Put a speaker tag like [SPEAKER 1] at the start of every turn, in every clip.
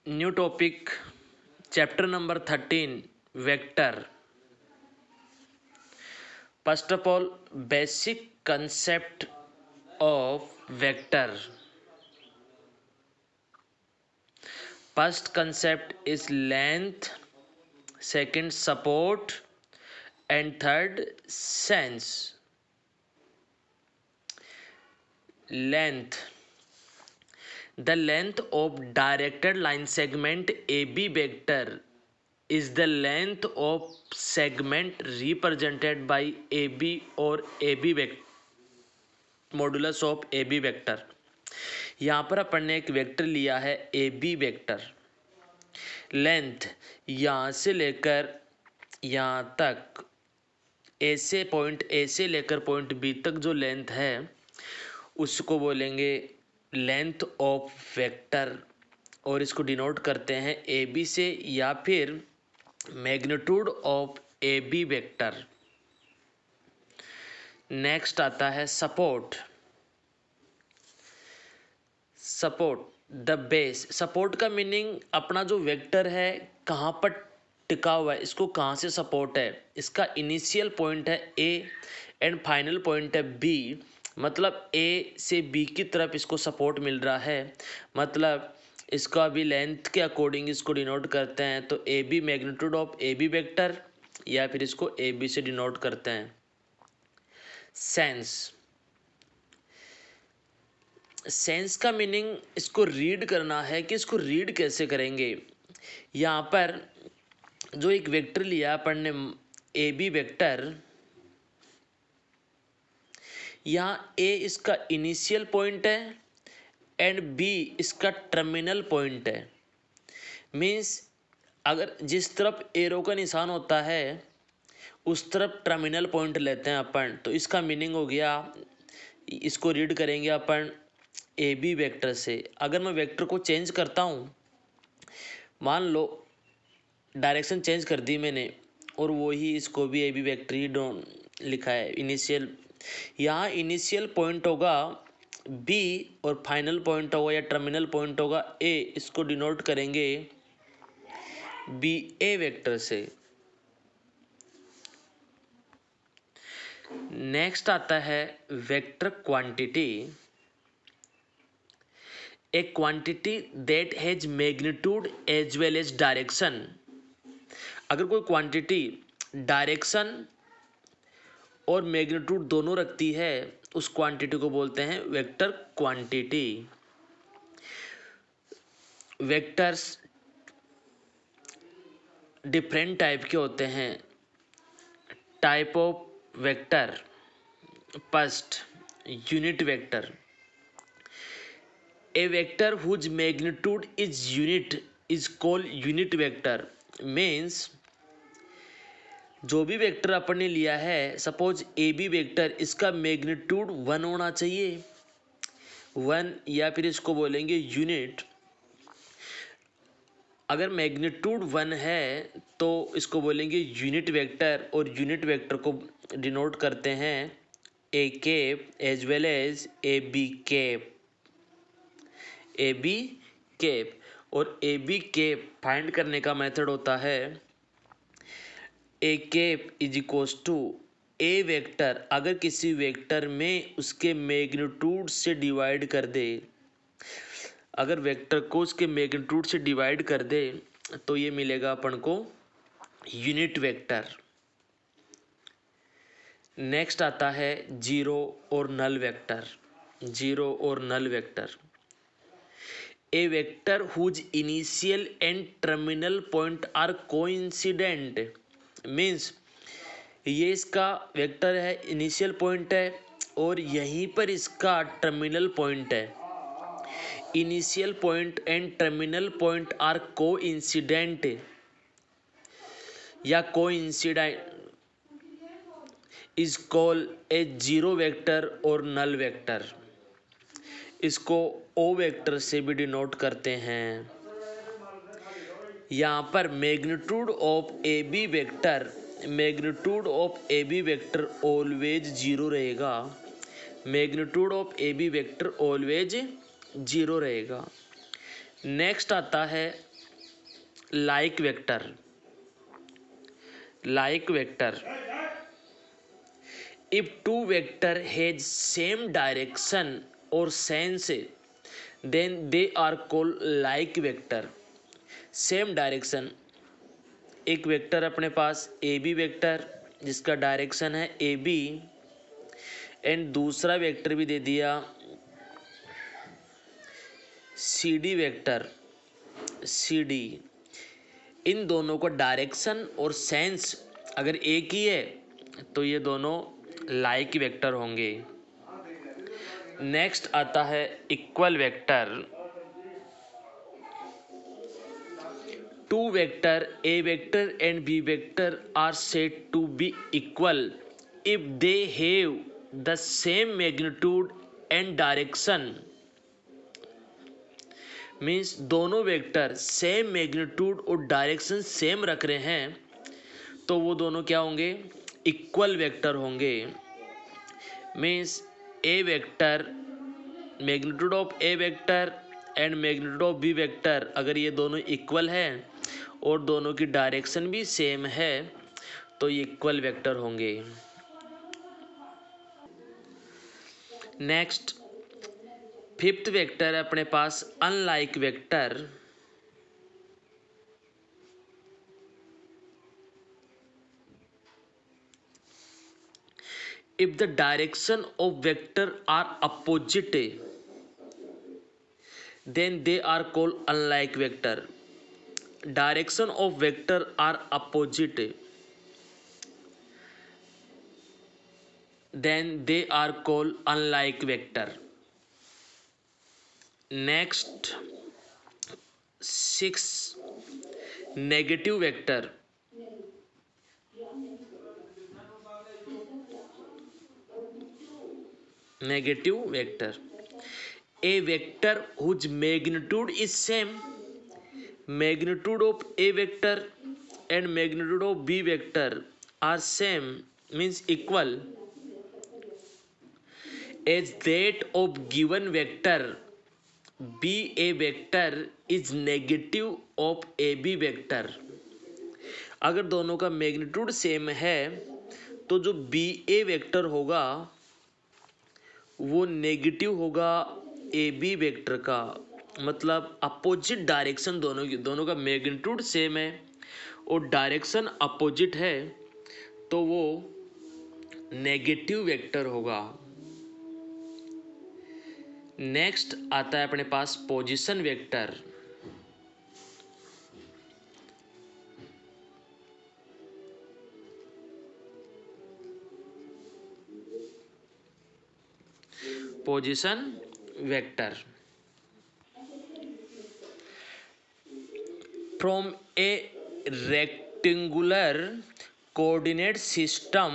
[SPEAKER 1] New topic chapter number 13 vector. First of all basic concept of vector. First concept is length, second support and third sense. Length, the length of directed line segment AB vector is the length of segment represented by AB or AB vector modulus of AB vector। यहाँ पर अपन ने एक vector लिया है AB vector. Length यहाँ से लेकर यहाँ तक ए से लेकर पॉइंट बी तक जो लेंथ है उसको बोलेंगे लेंथ ऑफ वेक्टर और इसको डिनोट करते हैं ए बी से या फिर magnitude of A B vector. Next आता है support. Support the base. Support का मीनिंग अपना जो वेक्टर है कहाँ पर टिका हुआ है, इसको कहाँ से सपोर्ट है। इसका इनिशियल पॉइंट है ए एंड फाइनल पॉइंट है बी, मतलब ए से बी की तरफ इसको सपोर्ट मिल रहा है। मतलब इसका भी लेंथ के अकॉर्डिंग इसको डिनोट करते हैं तो A B magnitude of A B vector या फिर इसको ए बी से डिनोट करते हैं। सेंस, सेंस का मीनिंग इसको रीड करना है कि इसको रीड कैसे करेंगे। यहाँ पर जो एक वेक्टर लिया अपन ने ए बी वेक्टर, यहाँ ए इसका इनिशियल पॉइंट है एंड बी इसका टर्मिनल पॉइंट है। मीन्स अगर जिस तरफ एरो का निशान होता है उस तरफ टर्मिनल पॉइंट लेते हैं अपन, तो इसका मीनिंग हो गया इसको रीड करेंगे अपन ए बी वेक्टर से। अगर मैं वेक्टर को चेंज करता हूँ, मान लो डायरेक्शन चेंज कर दी मैंने और वही इसको भी ए बी वेक्टर ही लिखा है। इनिशियल, यहाँ इनिशियल पॉइंट होगा बी और फाइनल पॉइंट होगा या टर्मिनल पॉइंट होगा ए, इसको डिनोट करेंगे बी ए वेक्टर से। नेक्स्ट आता है vector quantity. A quantity that has magnitude as well as direction. अगर कोई क्वांटिटी डायरेक्शन और मैग्नीट्यूड दोनों रखती है उस क्वांटिटी को बोलते हैं vector quantity. Vectors different type के होते हैं। Type of vector, first unit vector. A vector whose magnitude is unit is called unit vector. Means जो भी वेक्टर अपन ने लिया है, सपोज ए बी वेक्टर, इसका मैग्नीट्यूड 1 होना चाहिए, 1 या फिर इसको बोलेंगे यूनिट। अगर मैग्नीट्यूड 1 है तो इसको बोलेंगे यूनिट वेक्टर और यूनिट वेक्टर को डिनोट करते हैं A cap as well as A B cap. A B cap और ए बी कैप फाइंड करने का मेथड होता है A cap is equals to A vector अगर किसी वेक्टर में उसके मैग्नीट्यूड से डिवाइड कर दे। अगर वेक्टर को उसके मैग्नीट्यूड से डिवाइड कर दे तो ये मिलेगा अपन को यूनिट वेक्टर। नेक्स्ट आता है जीरो और नल वेक्टर। जीरो और null vector. A vector whose initial and terminal point are coincident. Means ये इसका वेक्टर है, इनिशियल पॉइंट है और यहीं पर इसका टर्मिनल पॉइंट है। Initial point and terminal point are coincident या coincident is called a zero vector और नल वेक्टर। इसको ओ वेक्टर से भी डिनोट करते हैं। यहाँ पर magnitude of A B vector, magnitude of A B vector always zero रहेगा। Magnitude of A B vector always zero रहेगा। नेक्स्ट आता है like vector, if two vector has same direction or sense, then they are called like vector. Same direction, एक vector अपने पास A B vector जिसका direction है A B, and दूसरा vector भी दे दिया C D vector C D. इन दोनों का डायरेक्शन और सेंस अगर एक ही है तो ये दोनों लाइक वेक्टर होंगे। नेक्स्ट आता है equal vector. Two vector A vector and B vector are said to be equal if they have the same magnitude and direction. Means दोनों वेक्टर सेम मैग्नीट्यूड और डायरेक्शन सेम रख रहे हैं तो वो दोनों क्या होंगे, इक्वल वेक्टर होंगे। Means A vector, magnitude of A vector and magnitude of B vector अगर ये दोनों इक्वल है और दोनों की डायरेक्शन भी सेम है तो ये इक्वल वेक्टर होंगे। नेक्स्ट फिफ्थ वेक्टर है अपने पास unlike vector. If the direction of vector are opposite then they are called unlike vector. Direction of vector are opposite then they are called unlike vector. Next 6 negative vector. Negative vector, A vector whose magnitude is same, magnitude of a vector and magnitude of b vector are same means equal as that of given vector b a vector is negative of a b vector। अगर दोनों का magnitude same है तो जो B A vector होगा वो negative होगा ए B vector का, मतलब अपोजिट डायरेक्शन दोनों का मैग्नीट्यूड सेम है और डायरेक्शन अपोजिट है तो वो नेगेटिव वेक्टर होगा। नेक्स्ट आता है अपने पास position vector. Position vector from a rectangular coordinate system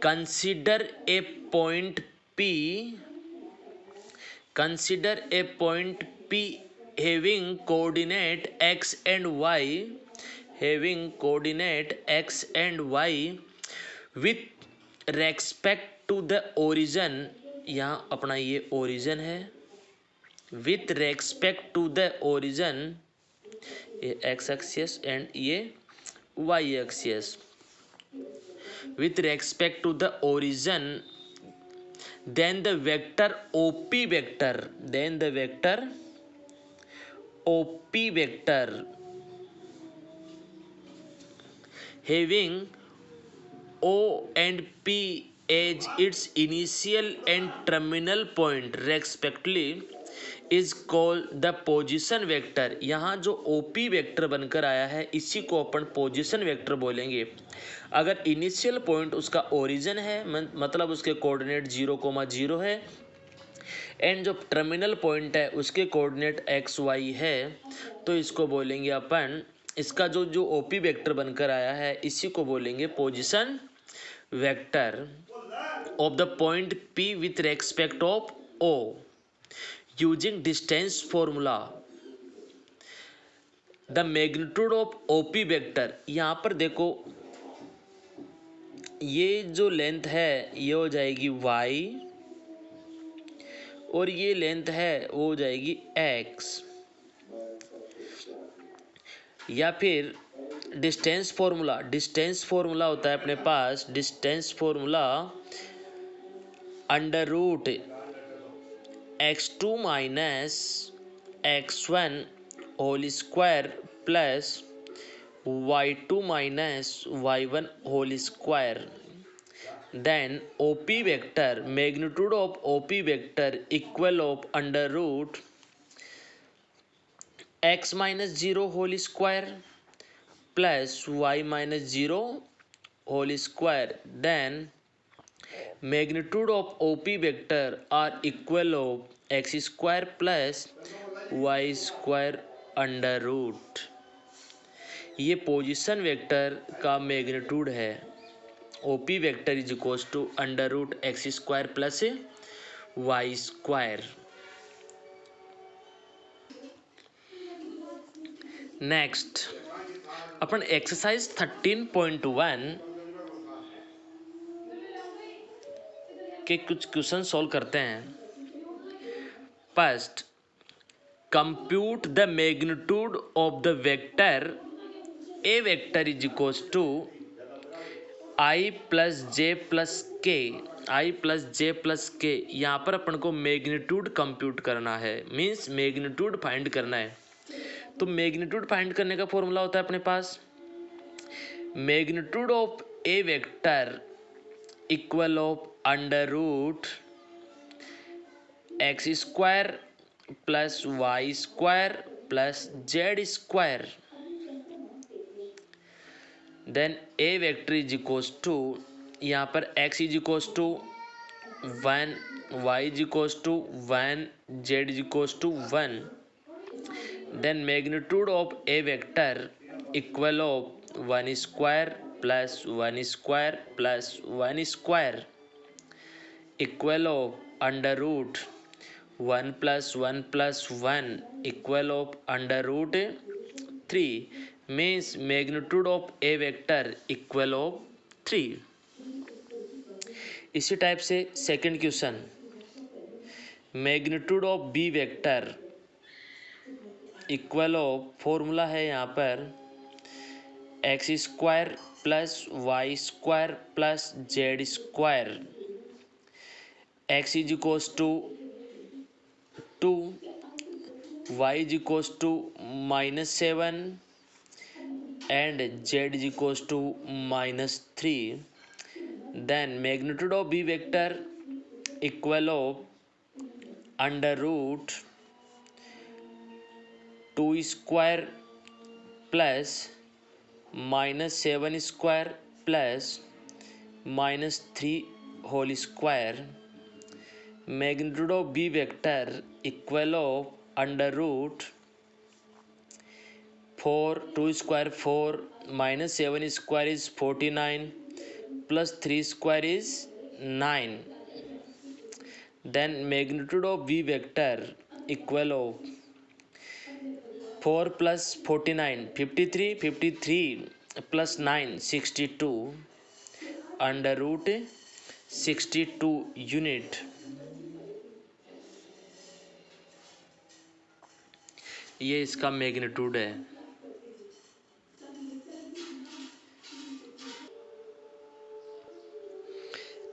[SPEAKER 1] consider a point P having coordinate x and y with respect to the origin। यहाँ अपना ये origin है, with respect to the origin ये x axis and ये y axis। with respect to the origin then the vector OP vector having O and P as its initial and terminal point respectively is called the position vector। यहाँ जो OP vector बनकर आया है इसी को अपन position vector बोलेंगे। अगर initial point उसका ओरिजिन है मतलब उसके कोऑर्डिनेट 0,0 है एंड जो टर्मिनल पॉइंट है उसके कोऑर्डिनेट एक्स वाई है तो इसको बोलेंगे अपन, इसका जो ओपी वेक्टर बनकर आया है इसी को बोलेंगे position vector of the point P with respect of O using distance formula. The magnitude of OP vector, यहाँ पर देखो ये जो लेंथ है ये हो जाएगी y और ये लेंथ है वो हो जाएगी x। या फिर डिस्टेंस फॉर्मूला होता है अपने पास, distance formula under root x2 minus x1 whole square plus y2 minus y1 whole square. Then OP vector, magnitude of OP vector equal of under root x minus 0 whole square plus y minus 0 whole square. Then magnitude of OP vector are equal of x square plus y square under root. ये position vector का magnitude है। OP vector is equals to under root x square plus y square. Next अपन exercise 13.1 के कुछ question solve करते हैं। First, compute the magnitude of the vector A vector is equals to i plus J plus K. I plus J plus के, यहाँ पर अपन को magnitude compute करना है, मीन्स मैग्नीट्यूड फाइंड करना है। तो मैग्नीट्यूड फाइंड करने का फॉर्मूला होता है अपने पास magnitude of A vector equal of under root X square plus Y square plus Z square. Then A vector is equals to, यहाँ पर x is equals to 1, y is equals to 1, z is equals to 1। Then magnitude of A vector equal of 1 square plus 1 square plus 1 square equal of under root 1 plus 1 plus 1 equal of under root 3, means magnitude of A vector equal of 3। इसी type से second question, magnitude of B vector equal of, formula है यहाँ पर X square plus Y square plus Z square. X is equals to 2, Y is equals to -7 and z is equals to -3. Then magnitude of b vector equal of under root 2 square plus -7 square plus -3 whole square. Magnitude of b vector equal of under root 4, 2 square 4, -7 square is 49 plus 3 square is 9. Then magnitude of v vector equal of 4 plus 49 53, 53 plus 9 62 under root 62 unit। ये इसका magnitude है।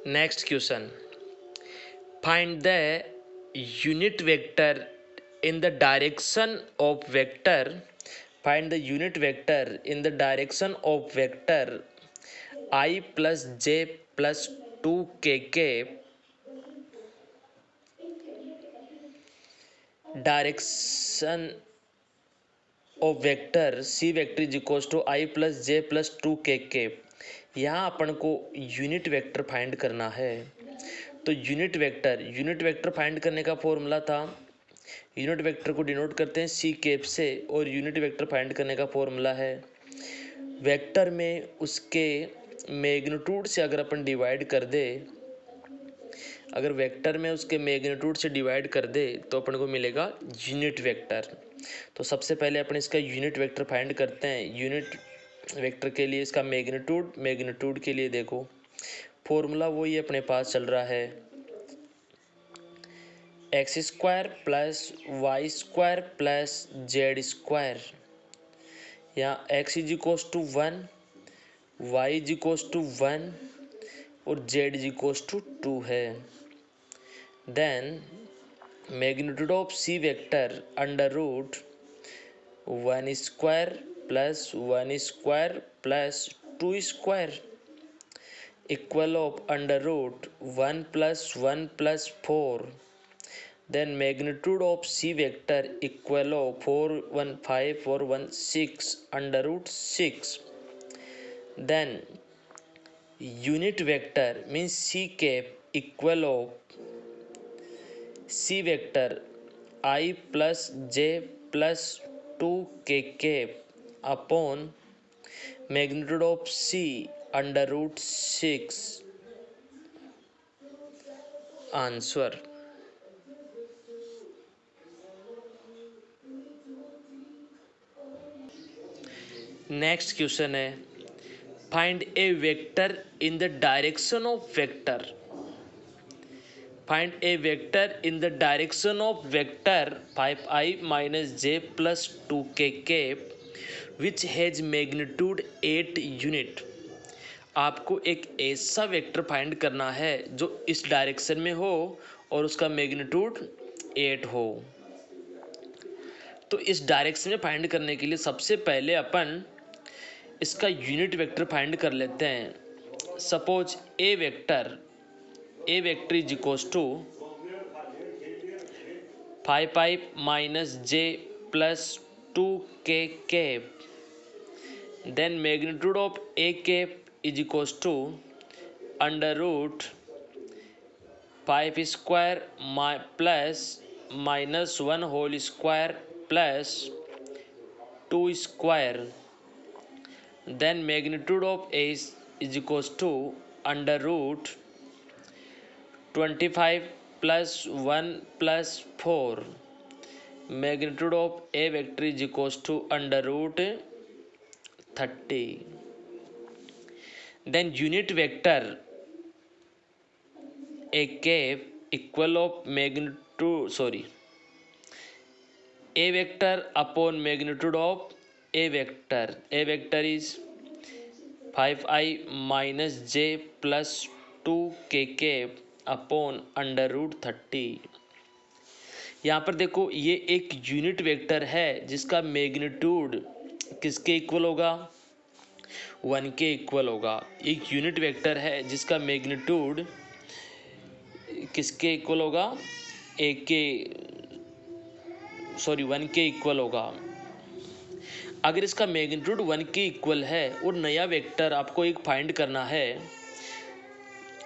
[SPEAKER 1] Next question, find the unit vector in the direction of vector, find the unit vector in the direction of vector I plus j plus 2kk, direction of vector c vector is equals to I plus j plus 2kk। यहाँ अपन को unit vector find करना है। तो unit vector find करने का formula था, unit vector को denote करते हैं सी कैप से, और यूनिट वेक्टर फाइंड करने का फॉर्मूला है वेक्टर में उसके मैग्नीट्यूड से अगर अपन डिवाइड कर दे, अगर वेक्टर में उसके मैग्नीट्यूड से डिवाइड कर दे तो अपन को मिलेगा यूनिट वेक्टर। तो सबसे पहले अपन इसका यूनिट वेक्टर फाइंड करते हैं। यूनिट वेक्टर के लिए इसका मैग्नीट्यूड के लिए देखो फॉर्मूला वही अपने पास चल रहा है X square plus Y square plus Z square. यहाँ X is equals to 1, Y is equals to 1 और जेड इज इक्वल्स टू 2 है। Then magnitude of C vector under root 1 square plus 1 square plus 2 square equal of under root 1 plus 1 plus 4। then magnitude of C vector equal of 4 1 5 4 1 6 under root 6। then unit vector means C cap equal of C vector I plus j plus 2 k cap upon magnitude of C under root 6। Answer. Next question है find a vector in the direction of vector. Find a vector in the direction of vector 5i minus J plus 2k cap which has magnitude 8 unit. आपको एक ऐसा vector find करना है जो इस direction में हो और उसका मैग्नीट्यूड 8 हो। तो इस डायरेक्शन में फाइंड करने के लिए सबसे पहले अपन इसका यूनिट वेक्टर फाइंड कर लेते हैं। Suppose A vector is equals to 5i minus J plus 2k cap. Then magnitude of A cap is equals to under root 5 square plus minus 1 whole square plus 2 square. then magnitude of A is equals to under root 25 plus 1 plus 4। magnitude of A vector is equals to under root 30। then unit vector A cap equal of A vector upon magnitude of A vector is 5i minus j plus 2k cap upon under root 30। यहाँ पर देखो ये एक unit vector है जिसका magnitude किसके equal होगा 1 के इक्वल होगा। एक यूनिट वेक्टर है जिसका मैग्नीट्यूड किसके इक्वल होगा 1 के इक्वल होगा। अगर इसका मैग्नीट्यूड 1 के इक्वल है और नया वेक्टर आपको एक फाइंड करना है,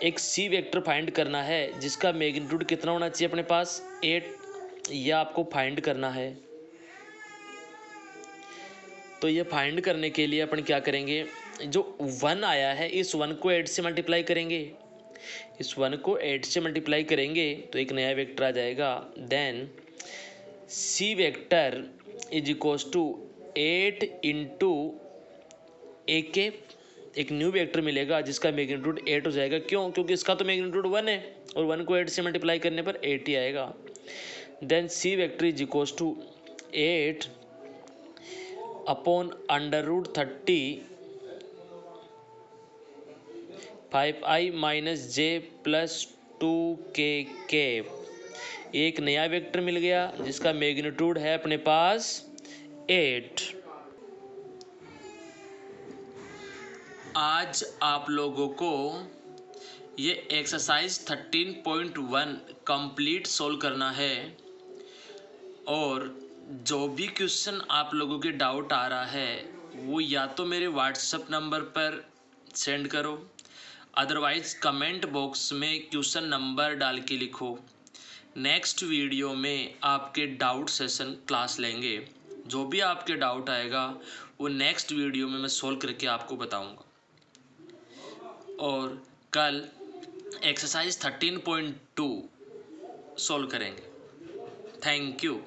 [SPEAKER 1] एक सी वेक्टर फाइंड करना है जिसका मैग्नीट्यूड कितना होना चाहिए अपने पास 8, यह आपको फाइंड करना है। तो ये फाइंड करने के लिए अपन क्या करेंगे, जो 1 आया है इस 1 को 8 से मल्टीप्लाई करेंगे। इस 1 को 8 से मल्टीप्लाई करेंगे तो एक नया वेक्टर आ जाएगा। Then C vector is equals to 8 into A cap, एक न्यू वेक्टर मिलेगा जिसका मैग्नीट्यूड 8 हो जाएगा। क्यों? क्योंकि इसका तो मैग्नीट्यूड 1 है और 1 को 8 से मल्टीप्लाई करने पर 8 ही आएगा। Then C vector is equals to 8 upon under root 30 5i minus J plus 2k cap. एक नया वेक्टर मिल गया जिसका मैग्नीट्यूड है अपने पास 8। आज आप लोगों को ये एक्सरसाइज 13.1 कंप्लीट सोल्व करना है और जो भी क्वेश्चन आप लोगों के डाउट आ रहा है वो या तो मेरे व्हाट्सएप नंबर पर सेंड करो, अदरवाइज़ कमेंट बॉक्स में क्वेश्चन नंबर डाल के लिखो। नेक्स्ट वीडियो में आपके डाउट सेशन क्लास लेंगे। जो भी आपके डाउट आएगा वो नेक्स्ट वीडियो में मैं सोल्व करके आपको बताऊंगा। और कल एक्सरसाइज 13.2 सोल्व करेंगे। Thank you.